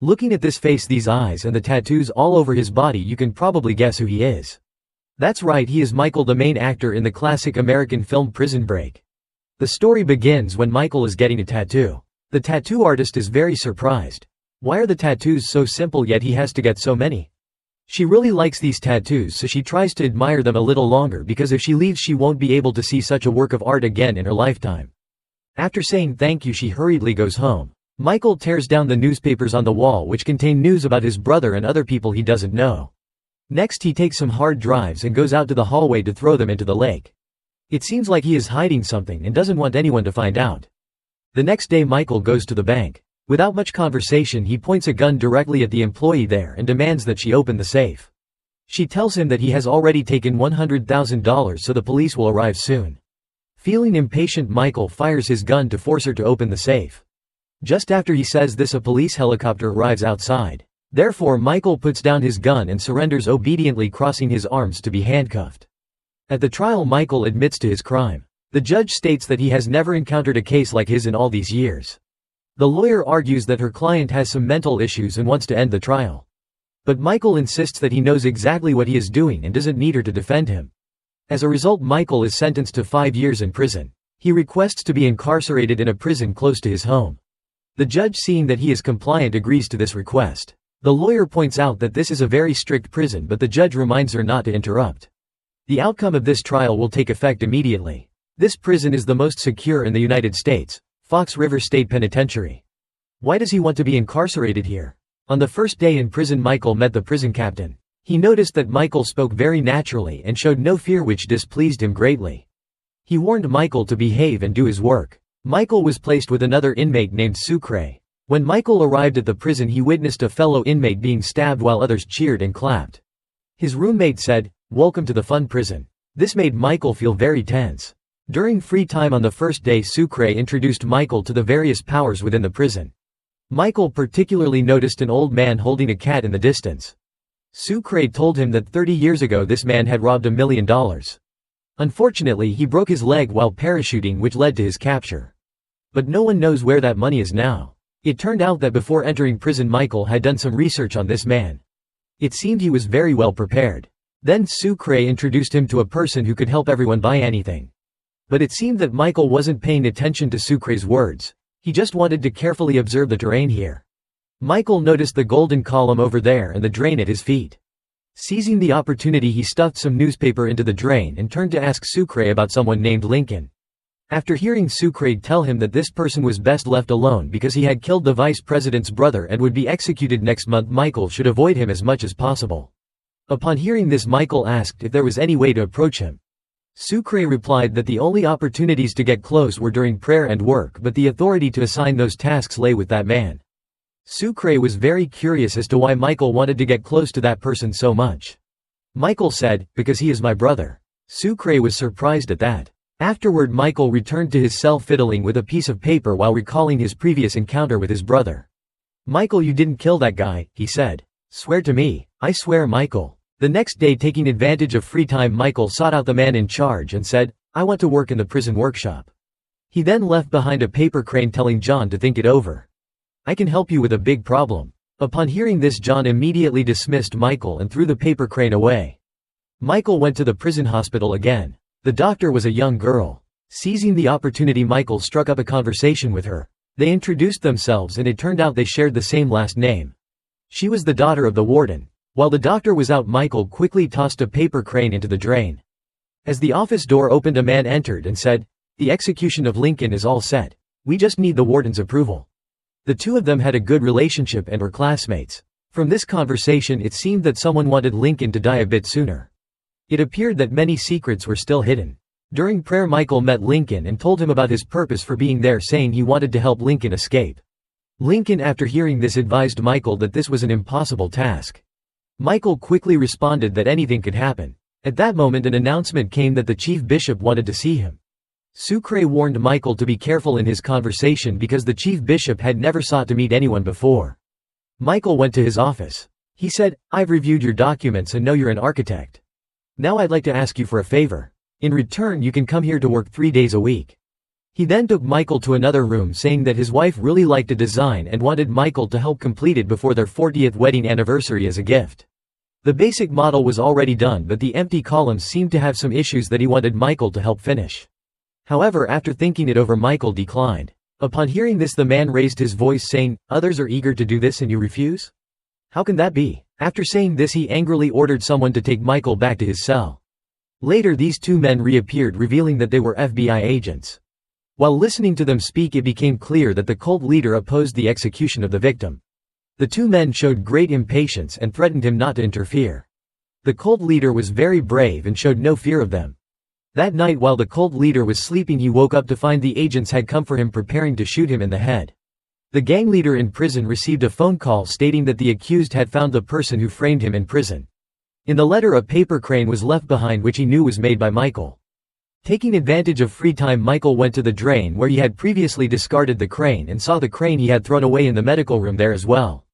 Looking at this face, these eyes, and the tattoos all over his body, you can probably guess who he is. That's right, he is Michael, the main actor in the classic American film Prison Break. The story begins when Michael is getting a tattoo. The tattoo artist is very surprised. Why are the tattoos so simple yet he has to get so many? She really likes these tattoos, so she tries to admire them a little longer because if she leaves she won't be able to see such a work of art again in her lifetime. After saying thank you, she hurriedly goes home. Michael tears down the newspapers on the wall which contain news about his brother and other people he doesn't know. Next he takes some hard drives and goes out to the hallway to throw them into the lake. It seems like he is hiding something and doesn't want anyone to find out. The next day Michael goes to the bank. Without much conversation he points a gun directly at the employee there and demands that she open the safe. She tells him that he has already taken $100,000 so the police will arrive soon. Feeling impatient, Michael fires his gun to force her to open the safe. Just after he says this, a police helicopter arrives outside. Therefore Michael puts down his gun and surrenders obediently, crossing his arms to be handcuffed. At the trial Michael admits to his crime. The judge states that he has never encountered a case like his in all these years. The lawyer argues that her client has some mental issues and wants to end the trial. But Michael insists that he knows exactly what he is doing and doesn't need her to defend him. As a result, Michael is sentenced to 5 years in prison. He requests to be incarcerated in a prison close to his home. The judge, seeing that he is compliant, agrees to this request. The lawyer points out that this is a very strict prison, but the judge reminds her not to interrupt. The outcome of this trial will take effect immediately. This prison is the most secure in the United States, Fox River State Penitentiary. Why does he want to be incarcerated here? On the first day in prison, Michael met the prison captain. He noticed that Michael spoke very naturally and showed no fear, which displeased him greatly. He warned Michael to behave and do his work. Michael was placed with another inmate named Sucre. When Michael arrived at the prison he witnessed a fellow inmate being stabbed while others cheered and clapped. His roommate said, "Welcome to the fun prison." This made Michael feel very tense. During free time on the first day, Sucre introduced Michael to the various powers within the prison. Michael particularly noticed an old man holding a cat in the distance. Sucre told him that 30 years ago this man had robbed $1 million. Unfortunately, he broke his leg while parachuting, which led to his capture. But no one knows where that money is now. It turned out that before entering prison Michael had done some research on this man. It seemed he was very well prepared. Then Sucre introduced him to a person who could help everyone buy anything. But it seemed that Michael wasn't paying attention to Sucre's words. He just wanted to carefully observe the terrain here. Michael noticed the golden column over there and the drain at his feet. Seizing the opportunity, he stuffed some newspaper into the drain and turned to ask Sucre about someone named Lincoln. After hearing Sucre tell him that this person was best left alone because he had killed the vice president's brother and would be executed next month, Michael should avoid him as much as possible. Upon hearing this, Michael asked if there was any way to approach him. Sucre replied that the only opportunities to get close were during prayer and work, but the authority to assign those tasks lay with that man. Sucre was very curious as to why Michael wanted to get close to that person so much. Michael said, "Because he is my brother." Sucre was surprised at that. Afterward, Michael returned to his cell fiddling with a piece of paper while recalling his previous encounter with his brother. "Michael, you didn't kill that guy," he said. "Swear to me." "I swear, Michael." The next day, taking advantage of free time, Michael sought out the man in charge and said, "I want to work in the prison workshop." He then left behind a paper crane, telling John to think it over. "I can help you with a big problem." Upon hearing this, John immediately dismissed Michael and threw the paper crane away. Michael went to the prison hospital again. The doctor was a young girl. Seizing the opportunity, Michael struck up a conversation with her. They introduced themselves and it turned out they shared the same last name. She was the daughter of the warden. While the doctor was out, Michael quickly tossed a paper crane into the drain. As the office door opened, a man entered and said, "The execution of Lincoln is all set. We just need the warden's approval." The two of them had a good relationship and were classmates. From this conversation it seemed that someone wanted Lincoln to die a bit sooner. It appeared that many secrets were still hidden. During prayer, Michael met Lincoln and told him about his purpose for being there, saying he wanted to help Lincoln escape. Lincoln, after hearing this, advised Michael that this was an impossible task. Michael quickly responded that anything could happen. At that moment an announcement came that the chief bishop wanted to see him. Sucre warned Michael to be careful in his conversation because the chief bishop had never sought to meet anyone before. Michael went to his office. He said, "I've reviewed your documents and know you're an architect. Now I'd like to ask you for a favor. In return, you can come here to work 3 days a week." He then took Michael to another room saying that his wife really liked a design and wanted Michael to help complete it before their 40th wedding anniversary as a gift. The basic model was already done, but the empty columns seemed to have some issues that he wanted Michael to help finish. However, after thinking it over, Michael declined. Upon hearing this, the man raised his voice saying, "Others are eager to do this and you refuse? How can that be?" After saying this, he angrily ordered someone to take Michael back to his cell. Later, these two men reappeared, revealing that they were FBI agents. While listening to them speak, it became clear that the cult leader opposed the execution of the victim. The two men showed great impatience and threatened him not to interfere. The cult leader was very brave and showed no fear of them. That night, while the cult leader was sleeping, he woke up to find the agents had come for him, preparing to shoot him in the head. The gang leader in prison received a phone call stating that the accused had found the person who framed him in prison. In the letter, a paper crane was left behind which he knew was made by Michael. Taking advantage of free time, Michael went to the drain where he had previously discarded the crane and saw the crane he had thrown away in the medical room there as well.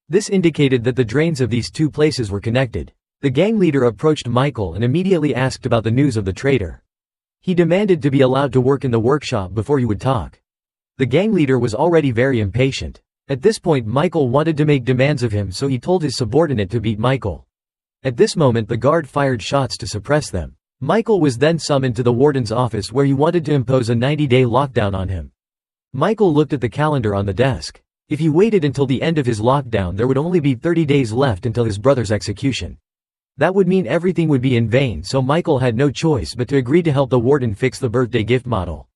This indicated that the drains of these two places were connected. The gang leader approached Michael and immediately asked about the news of the traitor. He demanded to be allowed to work in the workshop before he would talk. The gang leader was already very impatient. At this point, Michael wanted to make demands of him, so he told his subordinate to beat Michael. At this moment, the guard fired shots to suppress them. Michael was then summoned to the warden's office where he wanted to impose a 90-day lockdown on him. Michael looked at the calendar on the desk. If he waited until the end of his lockdown, there would only be 30 days left until his brother's execution. That would mean everything would be in vain, so Michael had no choice but to agree to help the warden fix the birthday gift model.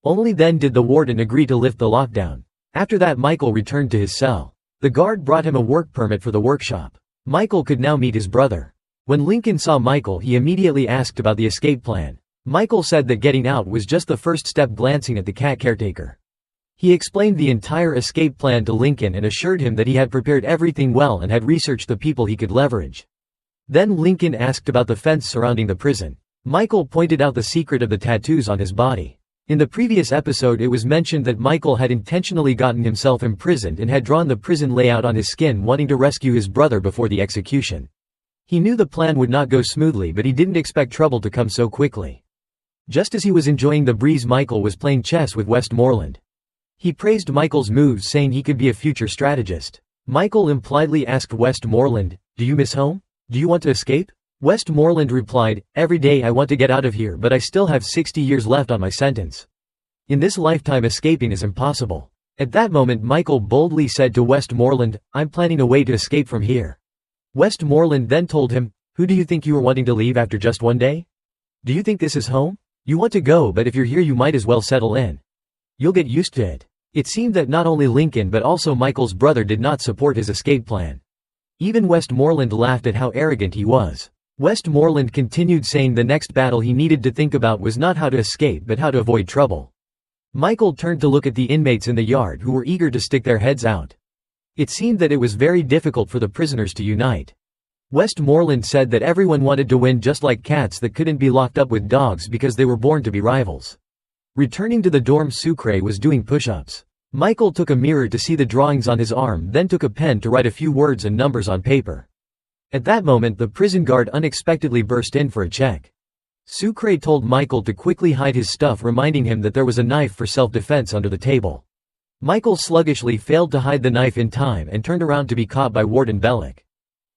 Only then did the warden agree to lift the lockdown. After that, Michael returned to his cell. The guard brought him a work permit for the workshop. Michael could now meet his brother. When Lincoln saw Michael, he immediately asked about the escape plan. Michael said that getting out was just the first step, glancing at the cat caretaker. He explained the entire escape plan to Lincoln and assured him that he had prepared everything well and had researched the people he could leverage. Then Lincoln asked about the fence surrounding the prison. Michael pointed out the secret of the tattoos on his body. In the previous episode, it was mentioned that Michael had intentionally gotten himself imprisoned and had drawn the prison layout on his skin, wanting to rescue his brother before the execution. He knew the plan would not go smoothly, but he didn't expect trouble to come so quickly. Just as he was enjoying the breeze, Michael was playing chess with Westmoreland. He praised Michael's moves, saying he could be a future strategist. Michael impliedly asked Westmoreland, "Do you miss home? Do you want to escape?" Westmoreland replied, "Every day I want to get out of here, but I still have 60 years left on my sentence. In this lifetime, escaping is impossible." At that moment, Michael boldly said to Westmoreland, "I'm planning a way to escape from here." Westmoreland then told him, "Who do you think you are wanting to leave after just one day? Do you think this is home? You want to go, but if you're here you might as well settle in. You'll get used to it." It seemed that not only Lincoln but also Michael's brother did not support his escape plan. Even Westmoreland laughed at how arrogant he was. Westmoreland continued, saying the next battle he needed to think about was not how to escape but how to avoid trouble. Michael turned to look at the inmates in the yard who were eager to stick their heads out. It seemed that it was very difficult for the prisoners to unite. Westmoreland said that everyone wanted to win, just like cats that couldn't be locked up with dogs because they were born to be rivals. Returning to the dorm, Sucre was doing push-ups. Michael took a mirror to see the drawings on his arm, then took a pen to write a few words and numbers on paper. At that moment, the prison guard unexpectedly burst in for a check. Sucre told Michael to quickly hide his stuff, reminding him that there was a knife for self-defense under the table. Michael sluggishly failed to hide the knife in time and turned around to be caught by Warden Bellick.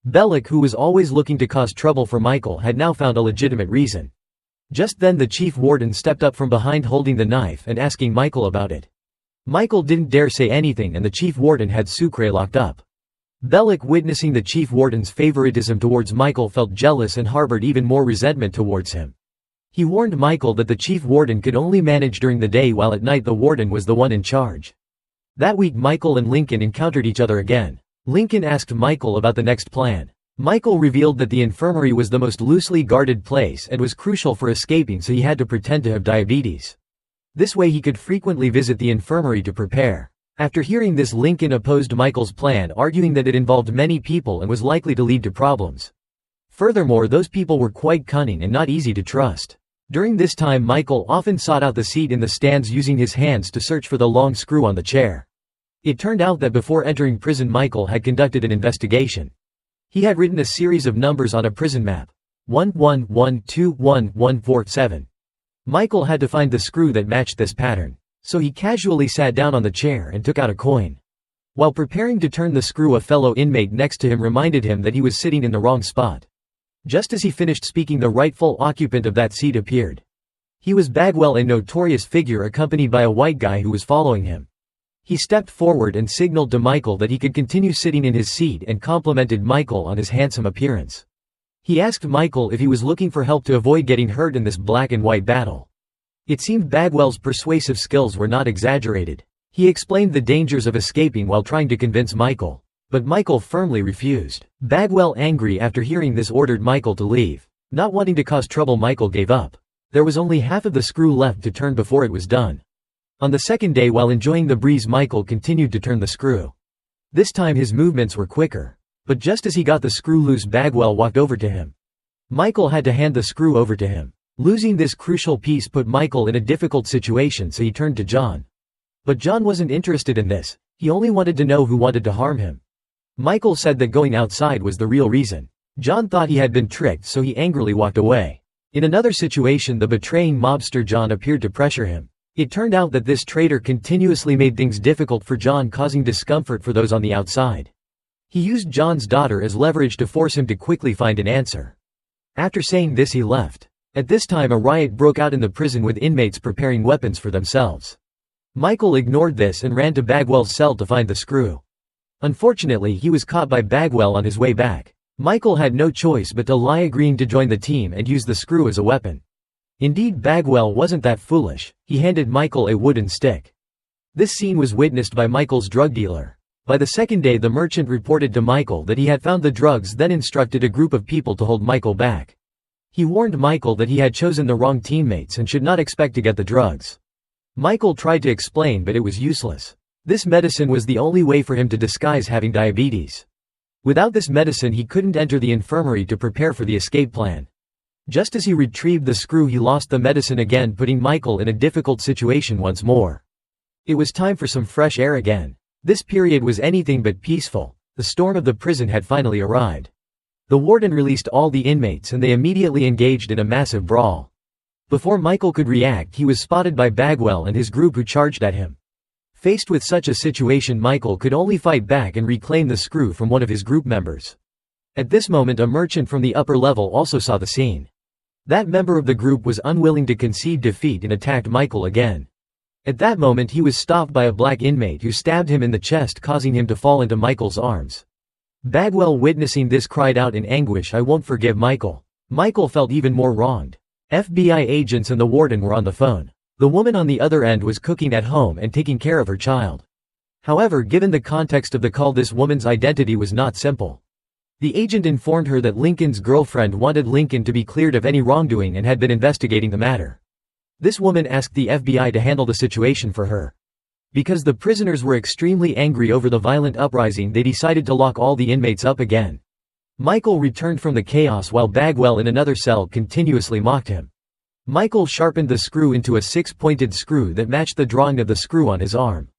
Bellick, who was always looking to cause trouble for Michael, had now found a legitimate reason. Just then the chief warden stepped up from behind holding the knife and asking Michael about it. Michael didn't dare say anything and the chief warden had Sucre locked up. Bellick, witnessing the chief warden's favoritism towards Michael, felt jealous and harbored even more resentment towards him. He warned Michael that the chief warden could only manage during the day, while at night the warden was the one in charge. That week, Michael and Lincoln encountered each other again. Lincoln asked Michael about the next plan. Michael revealed that the infirmary was the most loosely guarded place and was crucial for escaping, so he had to pretend to have diabetes. This way he could frequently visit the infirmary to prepare. After hearing this, Lincoln opposed Michael's plan, arguing that it involved many people and was likely to lead to problems. Furthermore, those people were quite cunning and not easy to trust. During this time, Michael often sought out the seat in the stands, using his hands to search for the long screw on the chair. It turned out that before entering prison, Michael had conducted an investigation. He had written a series of numbers on a prison map. 11121147. Michael had to find the screw that matched this pattern. So he casually sat down on the chair and took out a coin. While preparing to turn the screw, a fellow inmate next to him reminded him that he was sitting in the wrong spot. Just as he finished speaking, the rightful occupant of that seat appeared. He was Bagwell, a notorious figure accompanied by a white guy who was following him. He stepped forward and signaled to Michael that he could continue sitting in his seat and complimented Michael on his handsome appearance. He asked Michael if he was looking for help to avoid getting hurt in this black and white battle. It seemed Bagwell's persuasive skills were not exaggerated. He explained the dangers of escaping while trying to convince Michael. But Michael firmly refused. Bagwell, angry after hearing this, ordered Michael to leave. Not wanting to cause trouble, Michael gave up. There was only half of the screw left to turn before it was done. On the second day, while enjoying the breeze, Michael continued to turn the screw. This time his movements were quicker. But just as he got the screw loose, Bagwell walked over to him. Michael had to hand the screw over to him. Losing this crucial piece put Michael in a difficult situation, so he turned to John. But John wasn't interested in this. He only wanted to know who wanted to harm him. Michael said that going outside was the real reason. John thought he had been tricked, so he angrily walked away. In another situation, the betraying mobster John appeared to pressure him. It turned out that this traitor continuously made things difficult for John, causing discomfort for those on the outside. He used John's daughter as leverage to force him to quickly find an answer. After saying this, he left. At this time, a riot broke out in the prison with inmates preparing weapons for themselves. Michael ignored this and ran to Bagwell's cell to find the screw. Unfortunately, he was caught by Bagwell on his way back. Michael had no choice but to lie, agreeing to join the team and use the screw as a weapon. Indeed, Bagwell wasn't that foolish. He handed Michael a wooden stick. This scene was witnessed by Michael's drug dealer. By the second day, the merchant reported to Michael that he had found the drugs, then instructed a group of people to hold Michael back. He warned Michael that he had chosen the wrong teammates and should not expect to get the drugs. Michael tried to explain, but it was useless. This medicine was the only way for him to disguise having diabetes. Without this medicine, he couldn't enter the infirmary to prepare for the escape plan. Just as he retrieved the screw, he lost the medicine again, putting Michael in a difficult situation once more. It was time for some fresh air again. This period was anything but peaceful. The storm of the prison had finally arrived. The warden released all the inmates and they immediately engaged in a massive brawl. Before Michael could react, he was spotted by Bagwell and his group, who charged at him. Faced with such a situation, Michael could only fight back and reclaim the screw from one of his group members. At this moment, a merchant from the upper level also saw the scene. That member of the group was unwilling to concede defeat and attacked Michael again. At that moment, he was stopped by a black inmate who stabbed him in the chest, causing him to fall into Michael's arms. Bagwell, witnessing this, cried out in anguish, "I won't forgive Michael." Michael felt even more wronged. FBI agents and the warden were on the phone. The woman on the other end was cooking at home and taking care of her child. However, given the context of the call, this woman's identity was not simple. The agent informed her that Lincoln's girlfriend wanted Lincoln to be cleared of any wrongdoing and had been investigating the matter. This woman asked the FBI to handle the situation for her. Because the prisoners were extremely angry over the violent uprising, they decided to lock all the inmates up again. Michael returned from the chaos while Bagwell in another cell continuously mocked him. Michael sharpened the screw into a six-pointed screw that matched the drawing of the screw on his arm.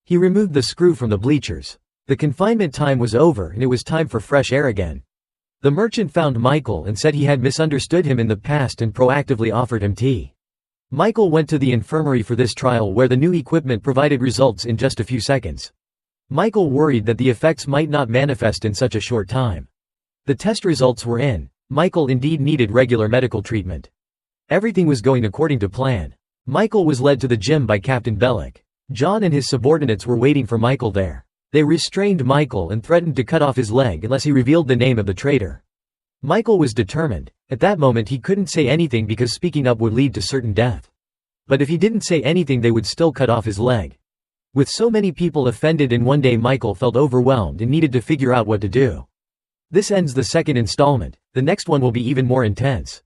He removed the screw from the bleachers. The confinement time was over and it was time for fresh air again. The merchant found Michael and said he had misunderstood him in the past and proactively offered him tea. Michael went to the infirmary for this trial, where the new equipment provided results in just a few seconds. Michael worried that the effects might not manifest in such a short time. The test results were in. Michael indeed needed regular medical treatment. Everything was going according to plan. Michael was led to the gym by Captain Bellick. John and his subordinates were waiting for Michael there. They restrained Michael and threatened to cut off his leg unless he revealed the name of the traitor. Michael was determined. At that moment, he couldn't say anything because speaking up would lead to certain death. But if he didn't say anything, they would still cut off his leg. With so many people offended in one day, Michael felt overwhelmed and needed to figure out what to do. This ends the second installment. The next one will be even more intense.